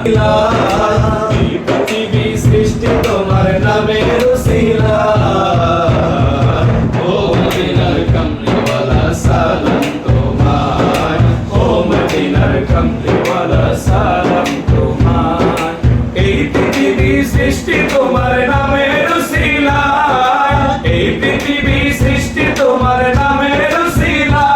এই পৃথিবী সৃষ্টি তোমার নামের উসিলা ও মদিনার কামলিওয়ালা সালাম তোমায় ও মদিনার কামলিওয়ালা সালাম তোমায় এই পৃথিবী সৃষ্টি তোমার নামের উসিলা এই পৃথিবী সৃষ্টি তোমার নামের উসিলা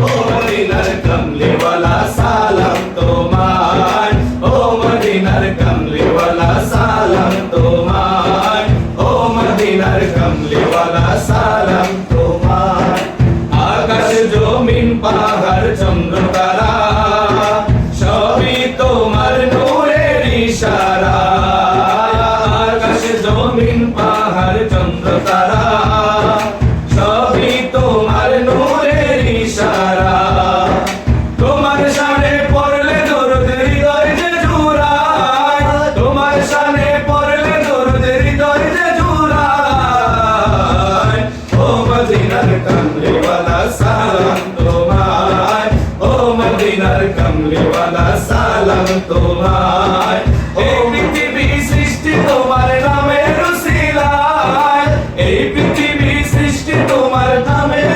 ও মদিনার কামলিওয়ালা সালাম তোমায় ও মদিনার কামলিওয়ালা সালাম তোমায় ও মদিনার কামলিওয়ালা সালাম তোমায় আকাশ জমিন পাহাড় চন্দ্র তারা সবই তোমার নূরের ইশারা আকাশ জমিন পাহাড় চন্দ্র তারা সবই তোমার নূরের ইশারা তোমার শানে পড়লে দরুদ হৃদয় যে জুড়ায় তোমার শানে পড়লে দরুদ হৃদয় যে জুড়ায় ও মদিনার কামলিওয়ালা সালাম তোমায় ও মদিনার কামলিওয়ালা সালাম তোমায় এই পৃথিবী সৃষ্টি তোমার নামের উসিলায় এই পৃথিবী সৃষ্টি তোমার নামের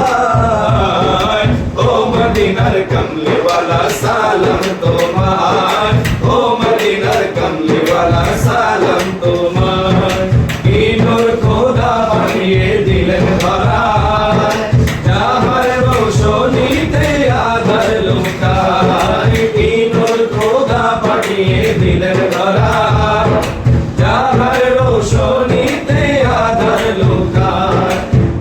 উসিলায় ও মদিনার কামলিওয়ালা সালাম তোমায় ও মদিনার কামলিওয়ালা সালাম তোমায় কি নূর খোদা বানিয়ে দিলেন ধরায় যাহার রোশনীতে আধার লুকায় কি নূর খোদা বানিয়ে দিলেন ধরায় যাহার রোশনীতে আধার লুকায়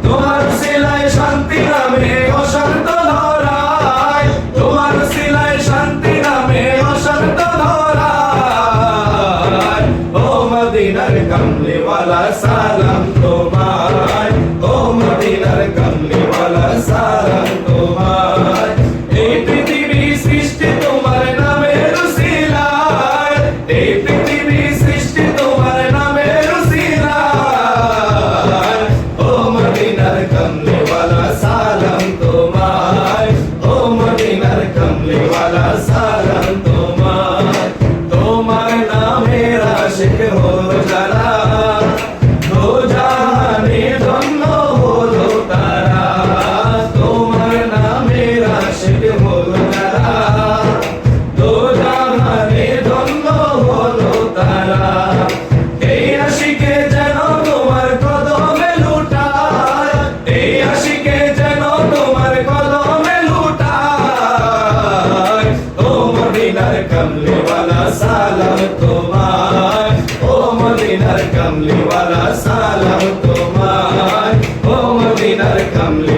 তোমার সিলায় শান্তি নামে অশান্ত ধরায় তোমার সিলায় শান্তি নামে অশান্ত ধরায় ও মদিনার কামলিওয়ালা সালাম তোমায় ও মদিনার কামলিওয়ালা সালাম তোমায় এই পৃথিবী সৃষ্টি তোমার নামের উসিলায় এই পৃথিবী সৃষ্টি তোমার নামের উসিলায় ও মদিনার কামলিওয়ালা সালাম তোমায় ও মদিনার কামলিওয়ালা সালাম তোমায় তোমার নামের আশিক হলো যারা দো জাহানে ধন্য হলো তারা তোমার নামের আশিক হলো যারা দো জাহানে ধন্য হলো তারা এই আশিকে যেন তোমার কদমে লুটায় এই আশিকে যেন তোমার কদমে লুটায় ও মদিনার কামলিওয়ালা সালাম তোমায় ও মদিনার কামলিওয়ালা সালাম তোমায় ও মদিনার কামলি